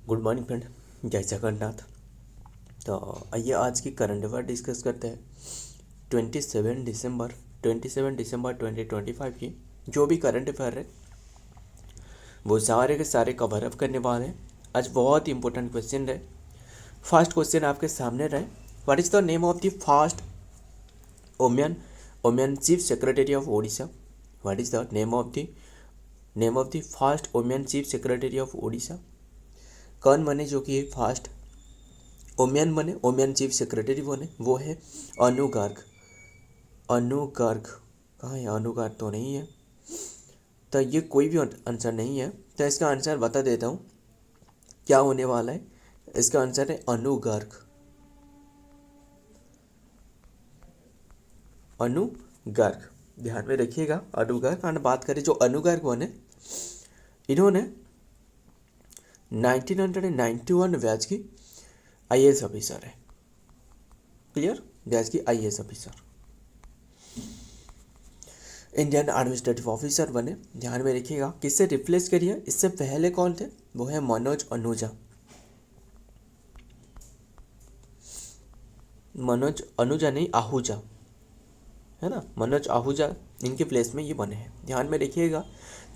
Good morning friend, जय जगन्नाथ। तो आइए आज की करंट अफेयर डिस्कस करते हैं। 27 दिसंबर 2025 की जो भी करंट अफेयर है वो सारे के सारे कवर अप करने वाले हैं। आज बहुत इंपॉर्टेंट क्वेश्चन है। फर्स्ट क्वेश्चन आपके सामने रहे, what is the name of the first woman woman chief secretary of Odisha. What is the name of the first woman chief secretary of Odisha. कौन बने जो कि फर्स्ट ओमियन बने, ओमियन चीफ सेक्रेटरी बने, वो है अनु गर्ग। अनु गर्ग कहाँ है? अनु गर्ग तो नहीं है, तो ये कोई भी आंसर नहीं है। तो इसका आंसर बता देता हूँ क्या होने वाला है। इसका आंसर है अनु गर्ग। अनु गर्ग, ध्यान में रखिएगा अनु गर्ग। और बात करें जो अनु गर्ग बने, इन्होंने 1991 बैच की आईएएस ऑफिसर है। क्लियर? बैच की IAS officer, Indian administrative officer बने। ध्यान में रखिएगा किससे रिप्लेस करिए, इससे पहले कौन थे? वो है मनोज अनुजा। मनोज अनुजा नहीं, आहूजा है ना, मनोज आहूजा, इनके प्लेस में ये बने हैं। ध्यान में रखिएगा।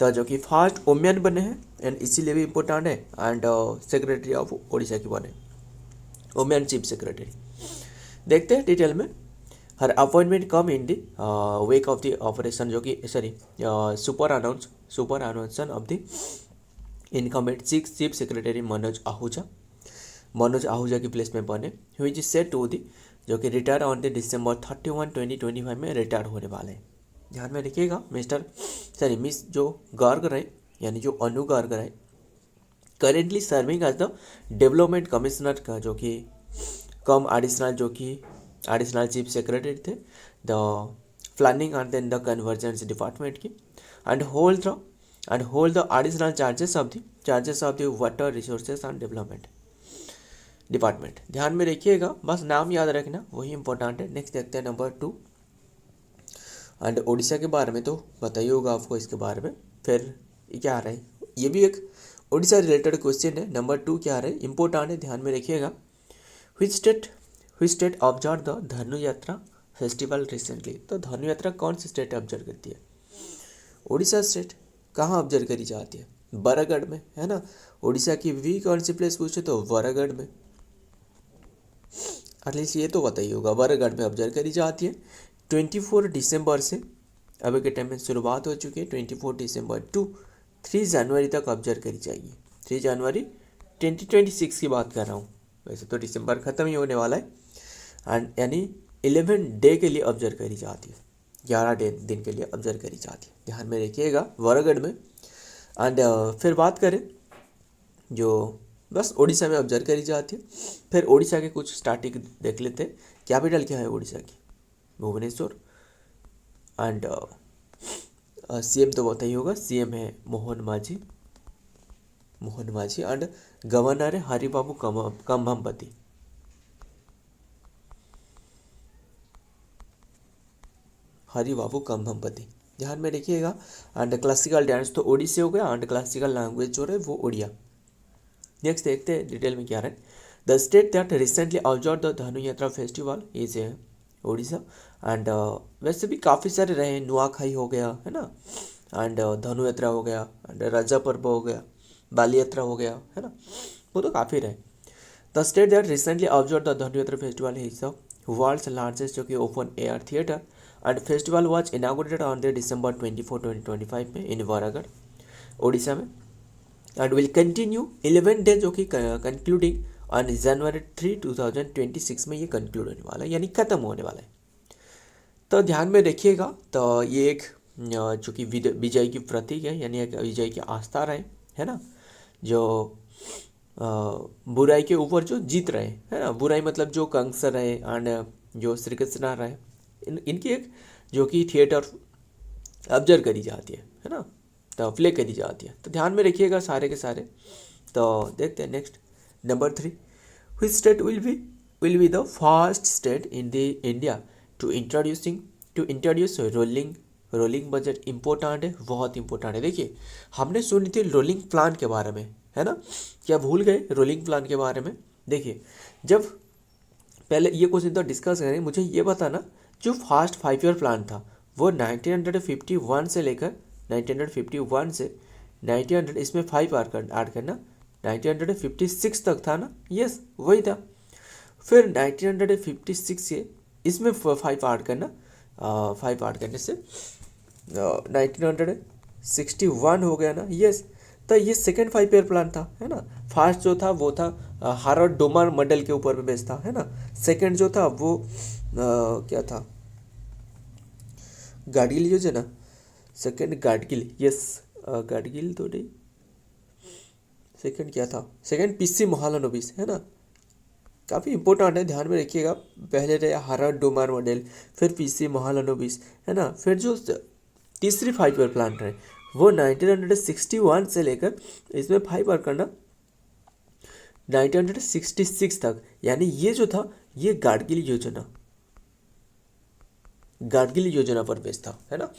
तो जो कि फर्स्ट ओमियन बने हैं एंड इसीलिए भी इम्पोर्टेंट है। एंड सेक्रेटरी ऑफ ओडिशा की बने, ओमियन चीफ सेक्रेटरी। देखते हैं डिटेल में। हर appointment come in the wake of the operation, जो कि superannuation of the incumbent chief secretary Manoj Ahuja की प्लेस में बने, which is set to the, जो कि रिटायर ऑन द December 31, 2025 में रिटायर होने वाले हैं। ध्यान में रखिएगा मिस जो गर्ग रहे, यानी जो अनु गर्ग रहे, currently serving as the development commissioner का, जो कि कम एडिशनल चीफ सेक्रेटरी थे the planning and then the convergence department की, and hold the additional charges of the water resources and development department. ध्यान में रखिएगा, बस नाम याद रखना, वही इंपॉर्टेंट है। नेक्स्ट देखते हैं नंबर 2। एंड उड़ीसा के बारे में तो बताइए होगा आपको इसके बारे में। फिर क्या आ रहा है, ये भी एक उड़ीसा रिलेटेड क्वेश्चन है। नंबर 2 क्या आ रहा है, इंपॉर्टेंट है, ध्यान में रखिएगा। Which state observe the Dhanu Yatra festival recently. तो धनु यात्रा कौन सी स्टेट ऑब्जर्व करती है? उड़ीसा स्टेट। कहाँ ऑब्जर्व करी जाती है? बरागढ़ में, है ना। उड़ीसा की भी कौन सी प्लेस पूछे तो बरागढ़ में, एटलीस्ट ये तो बताइए होगा। बरागढ़ में ऑब्जर्व करी जाती है। 24 दिसंबर से अभी के टाइम में शुरुआत हो चुकी है। 24 दिसंबर टू 3 जनवरी तक ऑब्जर्व करी जाएगी। 3 जनवरी 2026 की बात कर रहा हूँ, वैसे तो दिसंबर ख़त्म ही होने वाला है। एंड यानी 11 डे के लिए ऑब्जर्व करी जाती है, 11 दिन के लिए ऑब्जर्व करी जाती है। ध्यान में रखिएगा बरागढ़ में। एंड फिर बात करें जो बस उड़ीसा में ऑब्जर्व करी जाती है। फिर उड़ीसा के कुछ स्टार्टिंग देख लेते हैं। कैपिटल क्या है उड़ीसा की? भुवनेश्वर। एंड सीएम तो बताइए होगा, सीएम है मोहन माझी। एंड गवर्नर है हरिबाबू कंभमपति। ध्यान में रखिएगा। एंड क्लासिकल डांस तो ओडिसी हो गया, एंड क्लासिकल लैंग्वेज जो है वो ओडिया। नेक्स्ट देखते हैं डिटेल में क्या रहा है। The state that recently observe the Dhanu Yatra festival is Odisha. And वैसे भी काफ़ी सारे रहे, नुआखाई हो गया, है ना, एंड धनु यात्रा हो गया, एंड राजा पर्व हो गया, बाली यात्रा हो गया, है ना, वो तो काफ़ी रहे। The state that recently observe the Dhanu Yatra festival is the world's largest, जो कि open air theatre, and festival was inaugurated on the December 24, 2025 में इन बरागढ़, उड़ीसा में। एंड विल कंटिन्यू 11 डे, जो कि कंक्लूडिंग ऑन January 3, 2026 में ये कंक्लूड होने वाला है, यानी ख़त्म होने वाला है। तो ध्यान में रखिएगा। तो ये एक जो कि विजय की प्रतीक है, यानी एक विजय की आस्था रहे, है ना, जो बुराई के ऊपर जो जीत रहे, है ना। बुराई मतलब जो कंस रहे एंड जो श्री कृष्णा रहे, इनकी एक जो कि थिएटर ऑब्जर्व करी जाती है ना, तो प्ले करी जाती है। तो ध्यान में रखिएगा सारे के सारे। तो देखते हैं next number 3। Which state will be the first state in the India to introduce rolling budget. Important है, बहुत इंपॉर्टेंट है। देखिए हमने सुनी थी रोलिंग प्लान के बारे में, है ना। क्या भूल गए रोलिंग प्लान के बारे में? देखिए, जब पहले ये क्वेश्चन तो डिस्कस करें, मुझे ये बताना जो फास्ट 5 ईयर प्लान था वो 1951 से लेकर 1951 से 1900 इसमें 5 ऐड करना 1956 तक था ना। यस, वही था। फिर 1956 से इसमें 5 ऐड करना, 5 ऐड करने से 1961 हो गया ना। यस, तो ये सेकेंड 5 ईयर प्लान था, है ना। फर्स्ट जो था वो था हार्वर्ड डोमर मॉडल के ऊपर बेस्ड था, है ना। सेकेंड जो था वो क्या था, गाडगिल योजना, सेकेंड गाडगिल, यस, गाडगिल तो नहीं, सेकेंड क्या था, सेकेंड पीसी महालनोबिस, है ना। काफ़ी इंपॉर्टेंट है, ध्यान में रखिएगा। पहले रहे हार्वर्ड डोमर मॉडल, फिर पीसी महालनोबिस, है ना। फिर जो तीसरी 5 ईयर प्लान रहे वो 1961 से लेकर इसमें 5 ऐड करना 1966 तक, यानी ये जो था ये गाडगिल योजना पर बेस्ड था, है ना।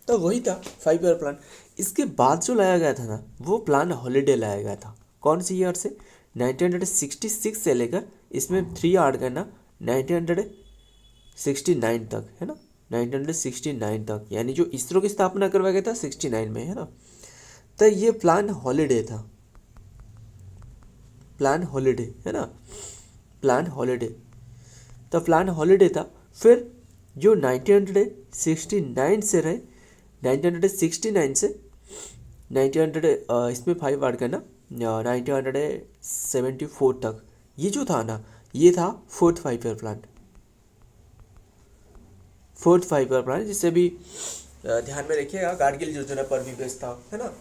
तो वही था 5 ईयर प्लान। इसके बाद जो लाया गया था ना वो प्लान हॉलीडे लाया गया था। कौन सी ईयर से? 1966 से लेकर इसमें 3 ऐड करना 1969 तक, है ना। 1969 तक, यानी जो इसरो की स्थापना करवाया गया था 69 में, है ना। तो ये प्लान हॉलीडे था, प्लान हॉलीडे, है ना, प्लान हॉलीडे। तो प्लान हॉलीडे था। फिर जो 1969 से रहे 1969 से 1900 इसमें 5 ऐड करना 1974 तक, ये जो था ना ये था fourth 5 year plan, fourth 5 year plan, जिससे भी ध्यान में रखिएगा गाडगिल योजना पर भी बेस्ड था, है ना।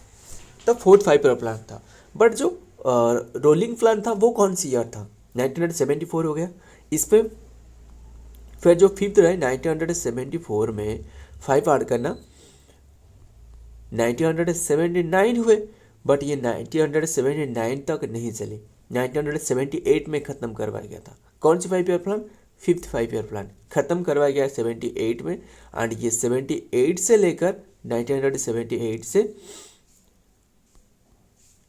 तब फोर्थ 5 ईयर प्लान था। बट जो रोलिंग प्लान था वो कौन सी ईयर था? 1974 हो गया। इस पे फिर जो फिफ्थ रहे 1974 में 5 ऐड करना 1979 हुए। बट ये 1979 तक नहीं चली, 1978 में ख़त्म करवाया गया था। कौन सी 5 year plan? Fifth 5 year plan ख़त्म करवाया गया 78 में। एंड ये 78 से लेकर 1978 से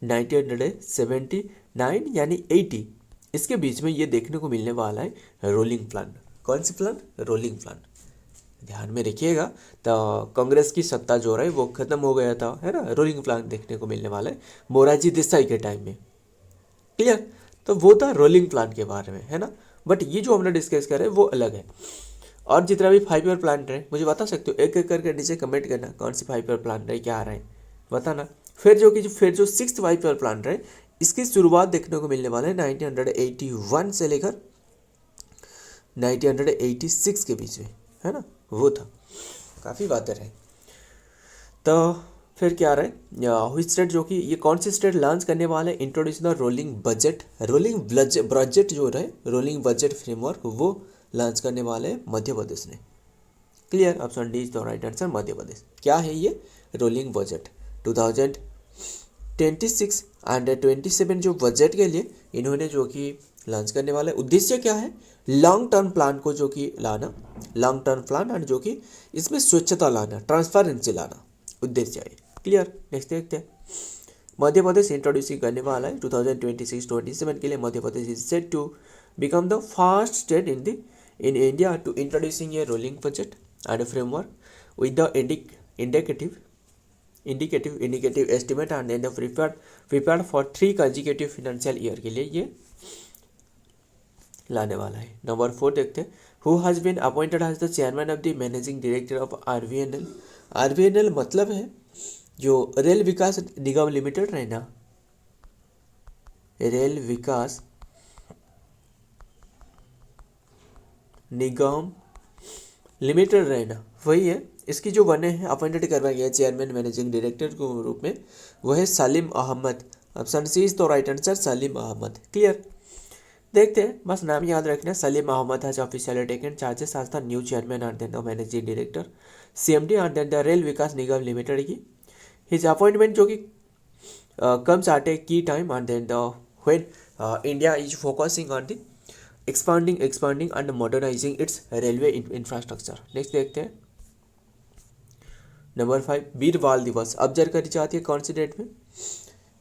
1979 यानी 80, इसके बीच में ये देखने को मिलने वाला है रोलिंग प्लान। कौन सी प्लान? Rolling plan. ध्यान में रखिएगा। तो कांग्रेस की सत्ता जो रही वो खत्म हो गया था, है ना। रोलिंग प्लान देखने को मिलने वाला है मोरारजी देसाई के टाइम में। क्लियर? तो वो था रोलिंग प्लान के बारे में, है ना। बट ये जो हमने डिस्कस करा है वो अलग है। और जितना भी 5 ईयर प्लान रहे मुझे बता सकते हो, एक एक करके नीचे कमेंट करना कौन सी 5 ईयर प्लान रहे, क्या आ रहे हैं बताना। फिर जो सिक्स्थ 5 ईयर प्लान रहे इसकी शुरुआत देखने को मिलने वाला है 1981 से लेकर 1986 के बीच में, है ना। वो था, काफ़ी बातें रहे। तो फिर क्या रहे हुई स्टेट, जो कि ये कौन सी स्टेट लॉन्च करने वाले introduce the rolling budget, budget जो रहे रोलिंग बजट फ्रेमवर्क वो लॉन्च करने वाले मध्य प्रदेश ने। Clear? Option D is the right answer, Madhya Pradesh. क्या है ये रोलिंग बजट? 2026 एंड 27 जो बजट के लिए इन्होंने जो कि लॉन्च करने वाला है, उद्देश्य क्या है? लॉन्ग टर्म प्लान को जो कि लाना, लॉन्ग टर्म प्लान एंड जो कि इसमें स्वच्छता लाना, ट्रांसपेरेंसी लाना उद्देश्य है। क्लियर? नेक्स्ट देखते हैं। मध्य प्रदेश इंट्रोड्यूसिंग करने वाला है 2026-27 के लिए। Madhya Pradesh is set to become the first state in India to introducing a rolling budget and a framework with the indicative estimate and then the prepared for 3 consecutive financial year के लिए ये लाने वाला है। नंबर 4 देखते हैं। Who has been appointed as the chairman of the managing director of RVNL? RVNL मतलब है जो रेल विकास निगम लिमिटेड रहे ना, रेल विकास निगम लिमिटेड रहना, वही है। इसकी जो बने हैं अपॉइंटेड करवाया गया चेयरमैन मैनेजिंग डायरेक्टर के रूप में, वो है Salim Ahmed. Option C is the right answer, Salim Ahmed. Clear? देखते हैं, बस नाम याद रखना। Salim Ahmed has officially taken charges as the new chairman and then the managing director CMD and then the Rail Vikas Nigam Limited की। हिज अपॉइंटमेंट जो कि comes at a key time and then the when India is focusing on the expanding and modernizing its railway infrastructure. Next देखते हैं। Number 5 वीर बाल दिवस observe करी जाती है कौन सी डेट में?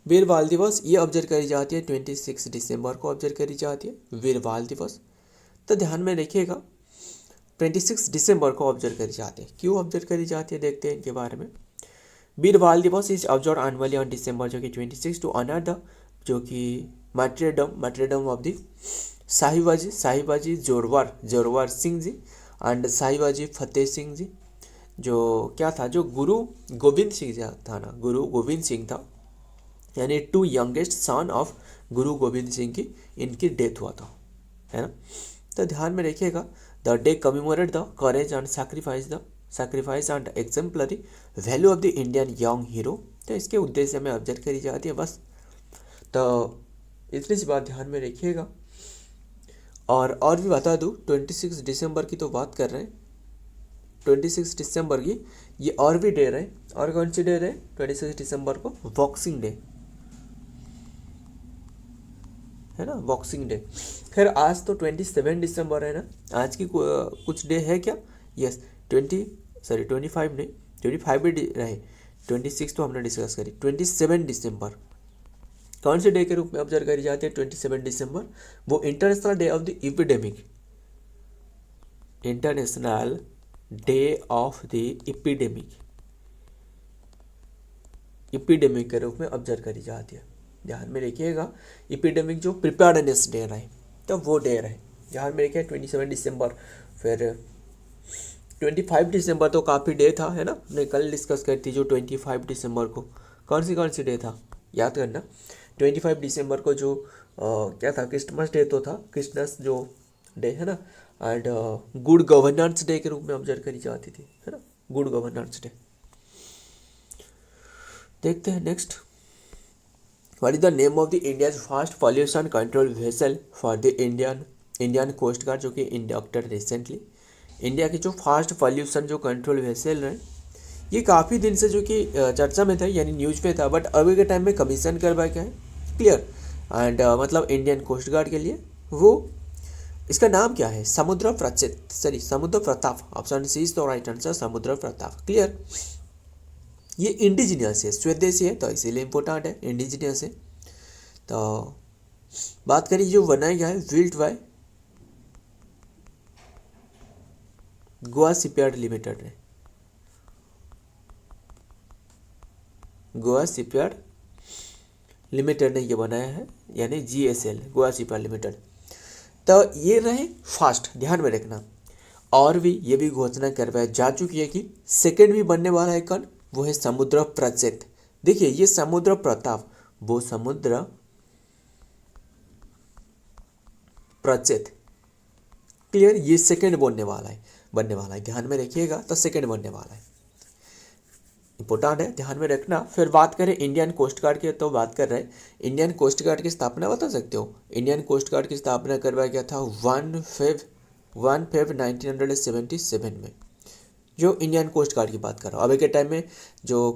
वीर बाल दिवस ये ऑब्जर्व करी जाती है 26 दिसंबर को ऑब्जर्व करी जाती है वीर बाल दिवस। तो ध्यान में रखिएगा 26 दिसंबर को ऑब्जर्व करी जाती है। क्यों ऑब्जर्व करी जाती है देखते हैं इनके बारे में। Veer Baal Diwas is observe annually on December जो कि 26 टू ऑनर द जो कि martyrdom of the Sahibzada Zorawar Singh ji and Sahibzada Fateh Singh ji, जो क्या था, जो गुरु गोविंद सिंह जी था ना, गुरु गोविंद सिंह था, यानी 2 यंगेस्ट सन ऑफ गुरु गोविंद सिंह की इनकी डेथ हुआ था, है ना। तो ध्यान में रखिएगा the day commemorate the courage and sacrifice and exemplary value of the Indian young hero. तो इसके उद्देश्य में ऑब्जर्व करी जाती है बस। तो इतनी सी बात ध्यान में रखिएगा। और भी बता दूँ 26 दिसंबर की तो बात कर रहे हैं, 26 दिसंबर की ये और भी डे रहे। और कौन सी डे रहे 26 दिसंबर को? बॉक्सिंग डे, है ना, बॉक्सिंग डे। खैर आज तो 27 दिसंबर है ना, आज की कुछ डे है क्या? यस 25 नहीं, 25 भी रहे, 26 तो हमने डिस्कस करी। 27 दिसंबर कौन से डे के रूप में ऑब्जर्व करी जाती है? 27 दिसंबर वो international day of the epidemic, international day of the epidemic के रूप में ऑब्जर्व करी जाती है। ध्यान में रखिएगा एपिडेमिक जो प्रिपेयर्डनेस डे रहे तो वो डे रहे, ध्यान में रखिए 27 दिसंबर। फिर 25 दिसंबर तो काफ़ी डे था, है ना, हमने कल डिस्कस करी थी। जो 25 दिसंबर को कौन सी डे था याद करना। 25 दिसंबर को जो क्या था, क्रिसमस डे तो था, क्रिसमस जो डे है ना, एंड गुड गवर्नेंस डे के रूप में ऑब्जर्व करी जाती थी, है ना, गुड गवर्नेंस डे। देखते हैं नेक्स्ट। What is the name of the India's first pollution control vessel for the Indian coast guard, जो कि इंडक्टेड रिसेंटली। इंडिया की जो फर्स्ट पॉल्यूशन जो कंट्रोल वेसल है, ये काफ़ी दिन से जो कि चर्चा में था, यानी न्यूज में था, बट अभी के टाइम में कमीशन करवा के है, क्लियर। एंड मतलब इंडियन कोस्ट गार्ड के लिए वो, इसका नाम क्या है? Samudra Pratap. Option C is the right answer, Samudra Pratap, clear. ये इंडिजिनियस है, स्वदेशी है, तो इसीलिए इम्पोर्टेंट है, इंडिजिनियस है। तो बात करिए जो बनाया गया है built by Goa shipyard limited ने, गोवा शिपयार्ड लिमिटेड ने ये बनाया है, यानी GSL, गोवा शिपयार्ड लिमिटेड। तो ये रहे फास्ट, ध्यान में रखना। और भी ये भी घोषणा करवाया जा चुकी है कि सेकंड भी बनने वाला है कौन? वो है समुद्र प्रचेत। देखिए ये समुद्र प्रताप, वो समुद्र प्रचेत, क्लियर। ये सेकंड बनने वाला है, ध्यान में रखिएगा। तो सेकंड बनने वाला है, इंपॉर्टेंट है, ध्यान में रखना। फिर बात करें इंडियन कोस्ट गार्ड की, तो बात कर रहे हैं इंडियन कोस्ट गार्ड की स्थापना बता सकते हो? इंडियन कोस्ट गार्ड की स्थापना करवाया गया था 1 फेब 1977 में। जो इंडियन कोस्ट गार्ड की बात कर रहा हूँ अभी के टाइम में, जो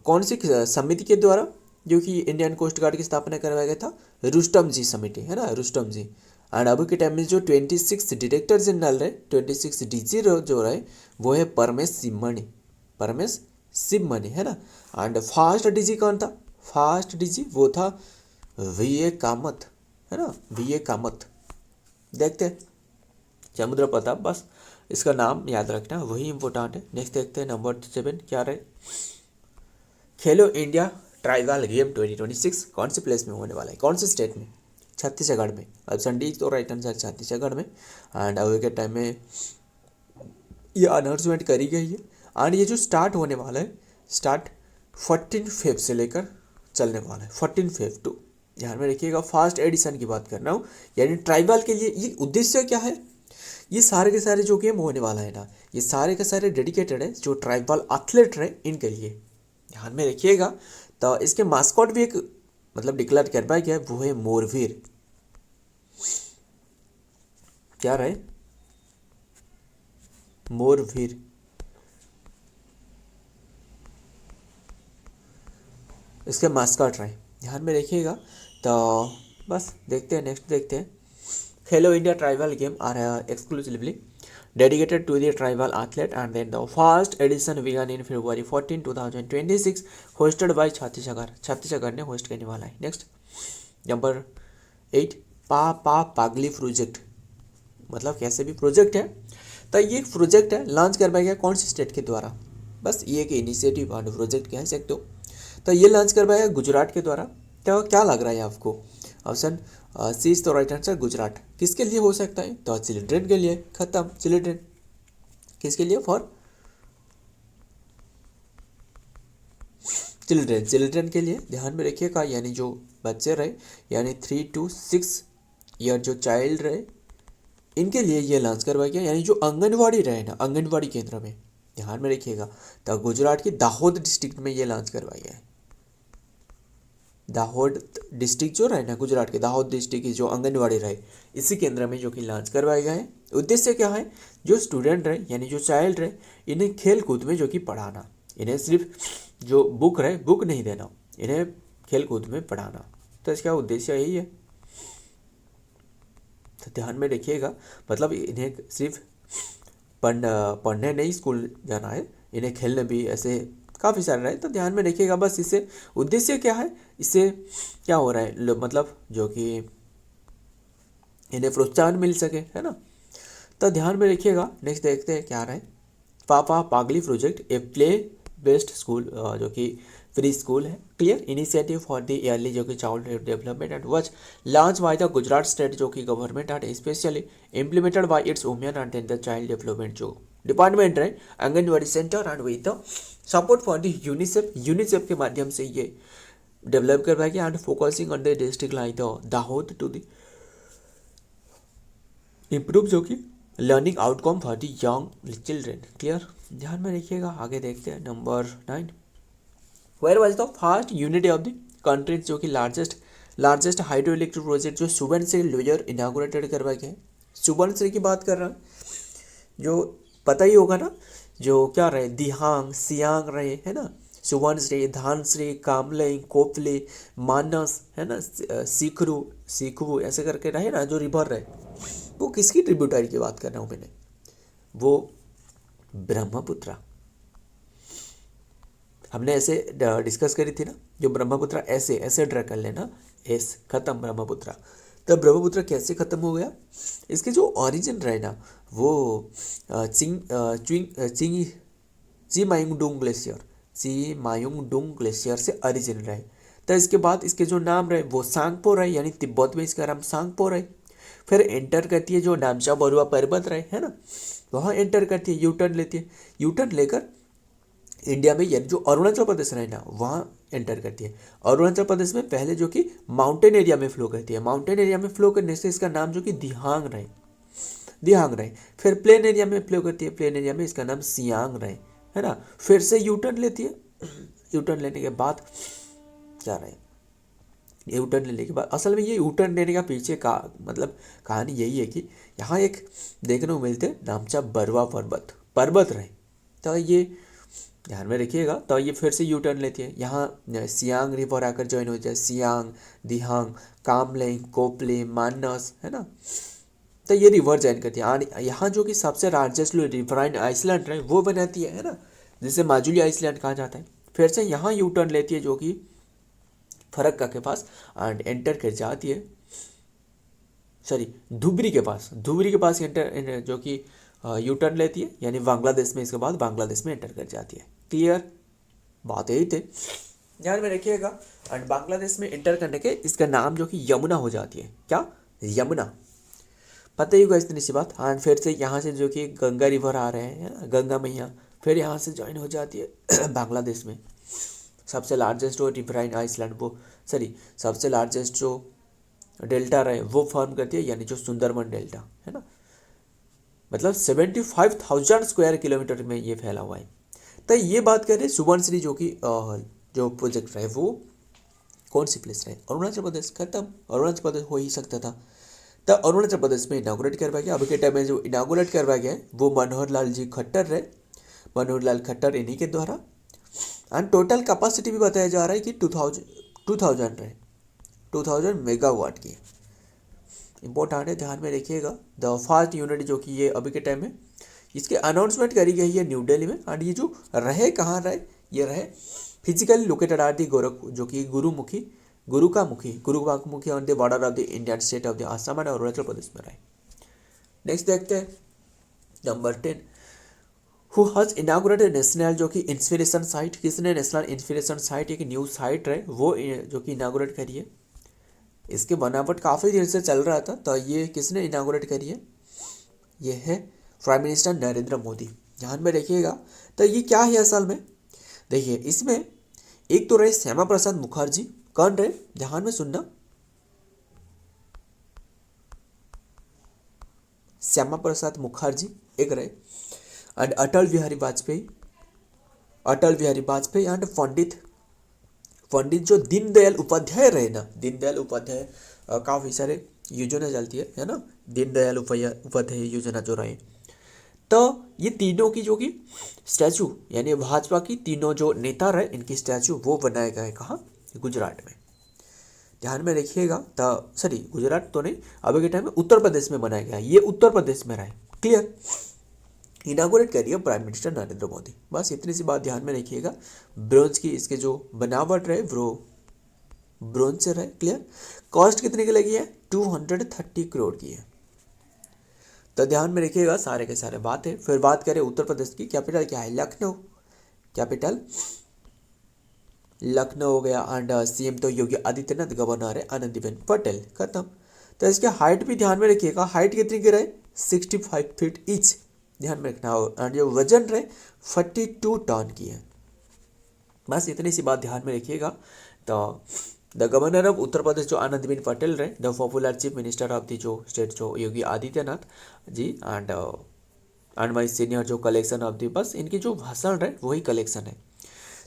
कौन सी समिति के द्वारा जो कि इंडियन कोस्ट गार्ड की स्थापना करवाया गया था? रुस्तम जी समिति, है ना, रुस्तम जी। एंड अभी के टाइम में जो 26 डायरेक्टर जनरल रहे, 26 DG जो रहे, वो है परमेश शिवमणि, है ना। एंड फर्स्ट DG कौन था? फर्स्ट DG वो था VA कामत, है ना, VA कामत। देखते हैं समुद्र प्रताप, बस इसका नाम याद रखना, वही इंपॉर्टेंट है। नेक्स्ट देखते हैं नंबर 7 क्या रहे। खेलो इंडिया ट्राइबल गेम 2026 कौन से प्लेस में होने वाला है, कौन से स्टेट में? छत्तीसगढ़ में। ऑप्शन डी तो राइट आंसर, छत्तीसगढ़ में। एंड अभी के टाइम में ये अनाउंसमेंट करी गई है। एंड ये जो स्टार्ट होने वाला है, स्टार्ट 14 फेब से लेकर चलने वाला है, 14 फेब टू, ध्यान में रखिएगा। फर्स्ट एडिशन की बात कर रहा हूँ, यानी ट्राइबल के लिए ये उद्देश्य क्या है? ये सारे के सारे जो गेम होने वाला है ना, ये सारे के सारे डेडिकेटेड है जो ट्राइबल एथलीट रहे इनके लिए, ध्यान में रखिएगा। तो इसके मास्कॉट भी एक मतलब डिक्लेयर कर पाया गया, वो है मोरवीर। क्या रहे? मोरवीर। इसके मास्कॉट रहे, ध्यान में रखिएगा। तो बस देखते हैं नेक्स्ट देखते हैं। Khelo India tribal game are exclusively dedicated to the tribal athlete, and then the first edition began in February 14, 2026, hosted by Chhattisgarh ने होस्ट करने वाला है। नेक्स्ट नंबर 8, पा पागली प्रोजेक्ट, मतलब कैसे भी प्रोजेक्ट है, तो ये प्रोजेक्ट है लॉन्च करवाया गया कौन से स्टेट के द्वारा, बस ये एक इनिशिएटिव और प्रोजेक्ट कह सकते हो। तो ये लॉन्च करवाया गुजरात के द्वारा। तो क्या लग रहा है आपको? Option C is the right answer, Gujarat. किसके लिए हो सकता है? तो चिल्ड्रेन के लिए। खत्म, चिल्ड्रेन किसके लिए? फॉर चिल्ड्रेन के लिए। ध्यान में रखिएगा, यानी जो बच्चे रहे, यानी 3 to 6 ईयर जो चाइल्ड रहे, इनके लिए ये लॉन्च करवाया गया, यानी जो आंगनवाड़ी रहे ना, आंगनवाड़ी केंद्र में। ध्यान में रखिएगा, तो गुजरात की दाहोद डिस्ट्रिक्ट में ये लॉन्च करवाया गया है। दाहोद डिस्ट्रिक्ट जो रहे ना, गुजरात के दाहोद डिस्ट्रिक्ट की जो आंगनवाड़ी रहे, इसी केंद्र में जो कि लॉन्च करवाया गया है। उद्देश्य क्या है? जो स्टूडेंट रहे, यानी जो चाइल्ड रहे, इन्हें खेल कूद में जो कि पढ़ाना, इन्हें सिर्फ जो बुक रहे, बुक नहीं देना, इन्हें खेल कूद में पढ़ाना। तो इसका उद्देश्य यही है। तो ध्यान में रखिएगा, मतलब इन्हें सिर्फ पढ़ने नहीं स्कूल जाना है, इन्हें खेलने भी ऐसे काफ़ी सारे रहे। तो ध्यान में रखिएगा, बस इससे उद्देश्य क्या है, इससे क्या हो रहा है, मतलब जो कि इन्हें प्रोत्साहन मिल सके, है ना। तो ध्यान में रखिएगा। नेक्स्ट देखते हैं क्या रहा है। पापा पागली project, a play based school, जो कि फ्री स्कूल है, clear, initiative for the yearly जो कि child development and watch launch by the Gujarat state जो कि government and specially implemented by it's women and the child development जो department है, anganwadi centre and with the support for the UNICEF के माध्यम से ये डेवलप करवाया गया and focusing on the district like the Dahod to the improve जो कि learning outcome for the young children, clear. ध्यान में रखिएगा। आगे देखते हैं नंबर 9, where was the first unit of the country जो कि लार्जेस्ट हाइड्रो इलेक्ट्रिक प्रोजेक्ट जो सुबनसिरी लोयर इनागोरेटेड करवाया गया है। सुबनसिरी की बात कर रहा हूँ, जो पता ही होगा ना, जो क्या रहे, दिहांग सियांग रहे, है ना, सुबनसिरी, धानसिरी, कामले, कोपले, मानस, है ना, सीखरू ऐसे करके रहे ना, जो रिवर रहे, वो किसकी ट्रिब्यूटरी की बात कर रहा हूँ मैंने, वो ब्रह्मपुत्रा। हमने ऐसे डिस्कस करी थी ना, जो ब्रह्मपुत्रा ऐसे ड्रा कर लेना, एस खत्म ब्रह्मपुत्रा। तो ब्रह्मपुत्रा कैसे खत्म हो गया? इसके जो ओरिजिन रहे ना, वो चिमायुंगडुंग ग्लेशियर से ओरिजिन रहे। तो इसके बाद इसके जो नाम रहे वो सांगपो रहे, यानी तिब्बत में इसका नाम सांगपो रहे। फिर एंटर करती है जो नामचा बरुआ पर्वत रहे, है ना, वहाँ एंटर करती है, यूटर्न लेती है, यूटर्न लेकर इंडिया में, यानी जो अरुणाचल प्रदेश रहे ना, वहाँ एंटर करती है। अरुणाचल प्रदेश में पहले जो कि माउंटेन एरिया में फ्लो करती है, माउंटेन एरिया में फ्लो करने से इसका नाम जो कि दिहांग रहे। फिर प्लेन एरिया में फ्लो करती है, प्लेन एरिया में इसका नाम सियांग रहे, है ना। फिर से यूटर्न लेती है, यूटर्न लेने के बाद क्या रहे, यूटर्न लेने के बाद असल में ये यूटर्न लेने का पीछे का मतलब कहानी यही है कि यहाँ एक देखने को मिलते नामचा बरुआ पर्वत रहे। तो ये ध्यान में रखिएगा। तो ये फिर से यू टर्न लेती है, यहाँ सियांग रिवर आकर ज्वाइन हो जाए, सियांग, दिहांग, कामले, कोपले, मानस, है ना। तो ये रिवर ज्वाइन करती है। और यहाँ जो कि सबसे लार्जेस्ट रिवराइन आइसलैंड है वो बनाती है ना, जिसे माजुली आइसलैंड कहा जाता है। फिर से यहाँ यू टर्न लेती है जो कि फरक्का के पास एंड एंटर कर जाती है, सॉरी धुबरी के पास एंटर जो कि यू टर्न लेती है, यानी बांग्लादेश में, इसके बाद बांग्लादेश में एंटर कर जाती है। क्लियर, बात यही थे, ध्यान में रखिएगा। एंड बांग्लादेश में एंटर करने के इसका नाम जो कि यमुना हो जाती है। क्या? यमुना, पता ही होगा इतनी सी बात। एंड फिर से यहाँ से जो कि गंगा रिवर आ रहे हैं, गंगा मैया, फिर यहाँ से ज्वाइन हो जाती है बांग्लादेश में। सबसे लार्जेस्ट जो रिवराइन आइसलैंड वो सबसे लार्जेस्ट जो डेल्टा रहे वो फॉर्म करती है, यानी जो सुंदरबन डेल्टा, है ना। मतलब 75,000 स्क्वायर किलोमीटर में ये फैला हुआ है। तो ये बात कर रहे सुबनसिरी जो कि जो प्रोजेक्ट रहे वो कौन सी प्लेस रहे? अरुणाचल प्रदेश। खत्म, अरुणाचल प्रदेश हो ही सकता था। तो अरुणाचल प्रदेश में इनागोरेट करवाया गया। अभी के टाइम में जो इनागोरेट करवाया गया है वो मनोहर लाल जी खट्टर रहे, मनोहर लाल खट्टर इन्हीं के द्वारा। एंड टोटल कैपेसिटी भी बताया जा रहा है कि 2000 रहे, 2000 मेगावाट की। इंपॉर्टेंट है, ध्यान में रखिएगा। द फर्स्ट यूनिट जो कि ये अभी के टाइम में इसके अनाउंसमेंट करी गई है न्यू दिल्ली में। एंड ये जो रहे कहाँ रहे, ये रहे physically located are the Gorakhpur, जो कि गुरुकामुखी on the border of the Indian state of the Assam and Arunachal Pradesh में रहे। नेक्स्ट देखते हैं number 10, who has inaugurated national, जो कि इंस्पिरेशन साइट, किसने नेशनल इंस्पिरेशन साइट एक न्यू साइट है वो जो कि इनागुरेट करी है। इसके बनावट काफ़ी देर से चल रहा था, तो ये किसने इनागुरेट करी है, ये है प्राइम मिनिस्टर नरेंद्र मोदी। ध्यान में रखिएगा। तो ये क्या है असल में, देखिए इसमें एक तो रहे श्यामा प्रसाद मुखर्जी, कौन रहे, ध्यान में सुनना, श्यामा प्रसाद मुखर्जी एक रहे, एंड अटल बिहारी वाजपेयी एंड पंडित जो दीनदयाल उपाध्याय रहे ना, दीनदयाल उपाध्याय काफ़ी सारे योजना चलती है ना, दीनदयाल उपाध्याय योजना जो रहे। तो ये तीनों की जो कि स्टैचू, यानी भाजपा की तीनों जो नेता रहे इनकी स्टैचू वो बनाए गए कहाँ, गुजरात में। ध्यान में रखिएगा। तो सॉरी गुजरात तो नहीं, अभी के टाइम में उत्तर प्रदेश में बनाया गया, ये उत्तर प्रदेश में रहे। क्लियर, इनागुरेट करिए प्राइम मिनिस्टर नरेंद्र मोदी। बस इतनी सी बात ध्यान में रखिएगा। ब्रोंज की इसके जो बनावट रहे वो ब्रोंज से रहे। क्लियर, कॉस्ट कितने की लगी है, 230 करोड़ की है। तो ध्यान में रखिएगा सारे के सारे बात है। फिर बात करें उत्तर प्रदेश की, कैपिटल क्या है, लखनऊ, कैपिटल लखनऊ हो गया। एंड सीएम तो योगी आदित्यनाथ, गवर्नर है आनंदीबेन पटेल, खत्म। तो इसके हाइट भी ध्यान में रखिएगा, हाइट कितनी की रहे, 65 फीट ईच, ध्यान में रखना। एंड जो वजन रहे 42 टन की है। बस इतनी सी बात ध्यान में रखिएगा। तो the governor of Uttar Pradesh जो आनंदीबेन पटेल रहे, the popular chief minister of the जो स्टेट जो Yogi Adityanath ji, and my senior जो कलेक्शन ऑफ द, बस इनकी जो भाषण रहे वही कलेक्शन है।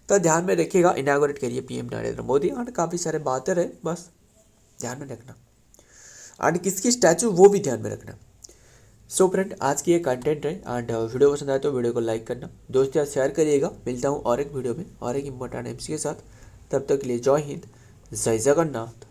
तो ध्यान में रखिएगा, इनागुरेट करिए पीएम नरेंद्र मोदी। एंड काफ़ी सारे बातें रहे, बस ध्यान में रखना। एंड किसकी स्टैचू वो भी ध्यान में रखना। सो फ्रेंड, आज की ये कंटेंट है। एंड वीडियो पसंद आए तो वीडियो को लाइक करना, दोस्तों शेयर करिएगा। मिलता हूँ और एक वीडियो में और एक इम्पोर्टेंट एम्स के साथ। तब तक के लिए जय हिंद, जय जगन्नाथ।